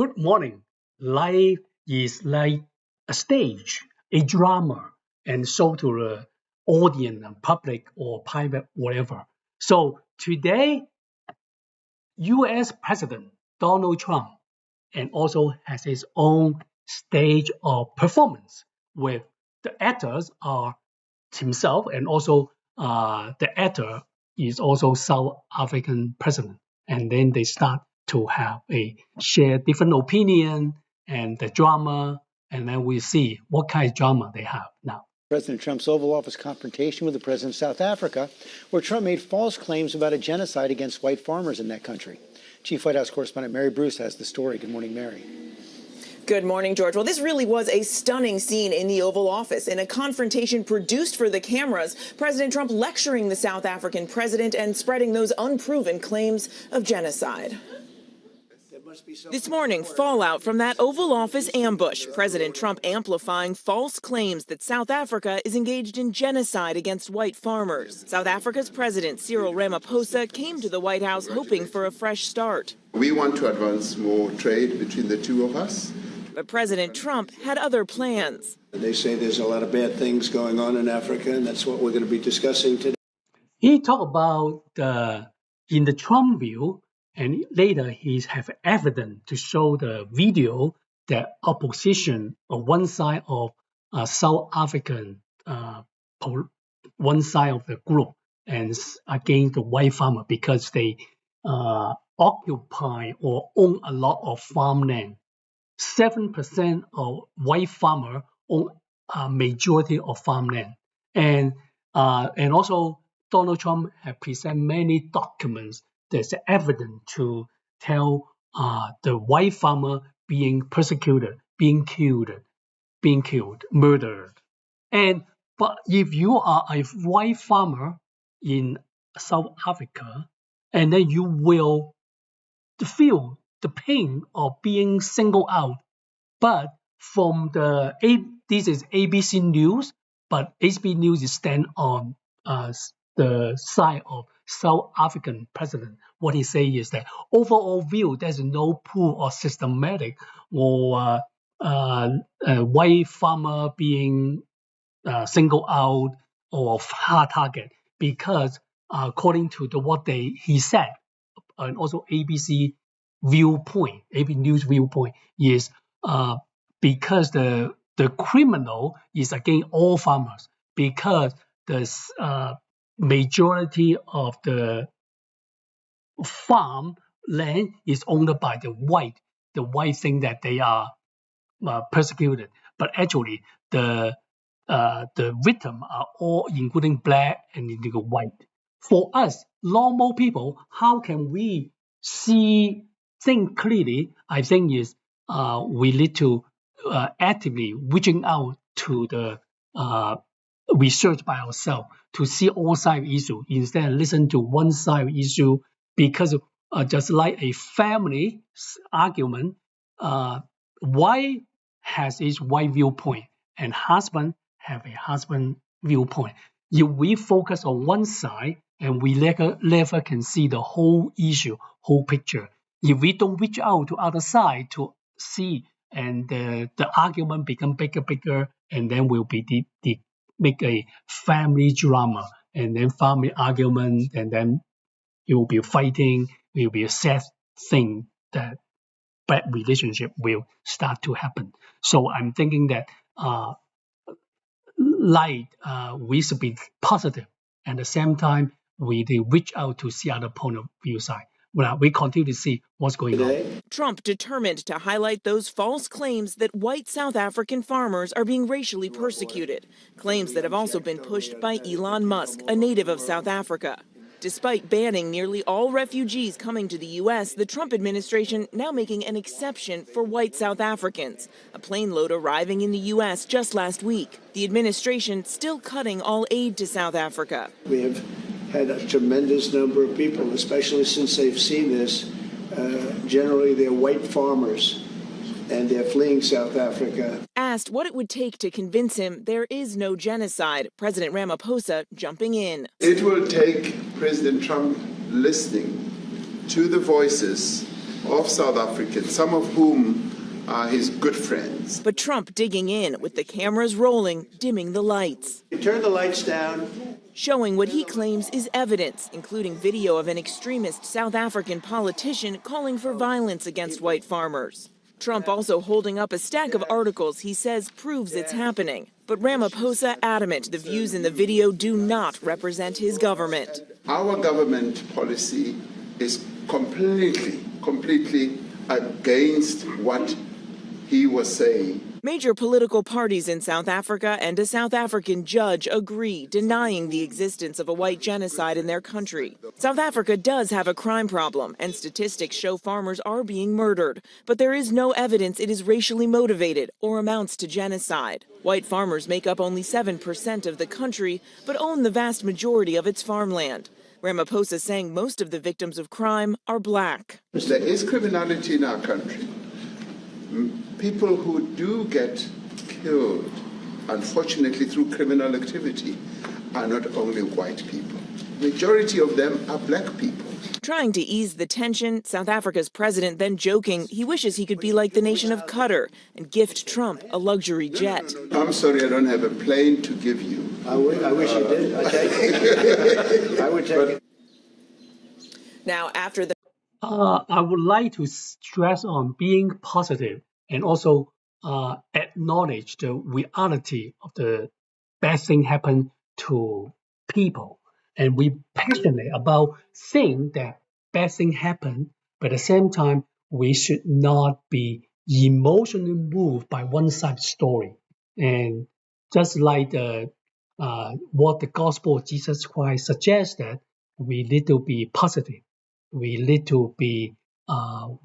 Good morning. Life is like a stage, a drama, and so to the audience and public or private, whatever. So today, U.S. President Donald Trump and also has his own stage of performance with the actors are himself and also the actor is also South African president. And then they start to have a share different opinion and the drama, and then we see what kind of drama they have now. President Trump's Oval Office confrontation with the president of South Africa, where Trump made false claims about a genocide against white farmers in that country. Chief White House correspondent Mary Bruce has the story. Good morning, Mary. Good morning, George. Well, this really was a stunning scene in the Oval Office. In a confrontation produced for the cameras, President Trump lecturing the South African president and spreading those unproven claims of genocide. This morning, fallout from that Oval Office ambush. President Trump amplifying false claims that South Africa is engaged in genocide against white farmers. South Africa's President Cyril Ramaphosa came to the White House hoping for a fresh start. We want to advance more trade between the two of us. But President Trump had other plans. They say there's a lot of bad things going on in Africa, and that's what we're going to be discussing today. He talked about in the Trump view, and later he have evidence to show the video that opposition on one side of South African, one side of the group, and against the white farmer because they occupy or own a lot of farmland. 7% of white farmer own a majority of farmland, and also Donald Trump has presented many documents that's evidence to tell the white farmer being persecuted, being killed, murdered. But if you are a white farmer in South Africa, and then you will feel the pain of being singled out. But from this is ABC News, but ABC News is stand on the side of South African president. What he say is that overall view, there's no proof or systematic or white farmer being singled out or hard target because according to what he said, and also ABC viewpoint, ABC News viewpoint is because the criminal is against all farmers because the majority of the farm land is owned by the white. The white think that they are persecuted, but actually the victim are all including black and including white. For us, normal people, how can we think clearly? I think is we need to actively reaching out to the research by ourselves to see all sides of issue instead of listen to one side of issue because just like a family argument, wife has his wife viewpoint and husband have a husband viewpoint. If we focus on one side and we never can see the whole issue, whole picture. If we don't reach out to other side to see and the argument become bigger, and then will be make a family drama and then family argument, and then it will be fighting, it will be a sad thing that bad relationship will start to happen. So I'm thinking that we should be positive. At the same time, we reach out to see other point of view side. Well, we continue to see what's going on. Trump determined to highlight those false claims that white South African farmers are being racially persecuted, claims that have also been pushed by Elon Musk, a native of South Africa. Despite banning nearly all refugees coming to the U.S., the Trump administration now making an exception for white South Africans, a plane load arriving in the U.S. just last week. The administration still cutting all aid to South Africa. We have had a tremendous number of people, especially since they've seen this. Generally, they're white farmers, and they're fleeing South Africa. Asked what it would take to convince him there is no genocide, President Ramaphosa jumping in. It will take President Trump listening to the voices of South Africans, some of whom are his good friends. But Trump digging in with the cameras rolling, dimming the lights. You turn the lights down. Showing what he claims is evidence, including video of an extremist South African politician calling for violence against white farmers. Trump also holding up a stack of articles he says proves it's happening. But Ramaphosa adamant the views in the video do not represent his government. Our government policy is completely against what he was saying. Major political parties in South Africa and a South African judge agree, denying the existence of a white genocide in their country. South Africa does have a crime problem, and statistics show farmers are being murdered. But there is no evidence it is racially motivated or amounts to genocide. White farmers make up only 7% of the country, but own the vast majority of its farmland. Ramaphosa saying most of the victims of crime are black. There is criminality in our country. People who do get killed, unfortunately through criminal activity, are not only white people. Majority of them are black people. Trying to ease the tension, South Africa's president then joking he wishes he could be like the nation of Qatar and gift Trump a luxury jet. I'm sorry, I don't have a plane to give you. I wish you did. I take it. I would take it. Now, after the I would like to stress on being positive and also acknowledge the reality of the bad thing happen to people. And we passionate about saying that bad thing happen, but at the same time, we should not be emotionally moved by one side story. And just like what the gospel of Jesus Christ suggests, that we need to be positive. We need to be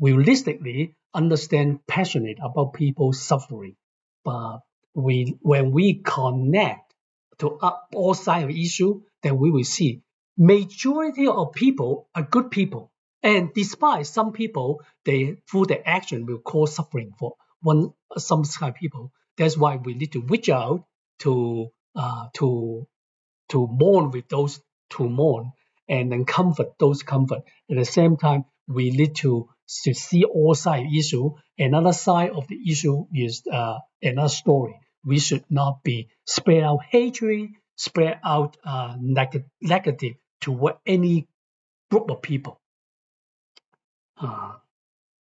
realistically understand, passionate about people's suffering. But when we connect to all sides of the issue, then we will see majority of people are good people. And despite some people, they through their action will cause suffering for some kind of people. That's why we need to reach out to mourn with those to mourn, and then comfort those comfort. At the same time, we need to see all sides of the issue. Another side of the issue is another story. We should not be spread out hatred, spread out negative toward any group of people.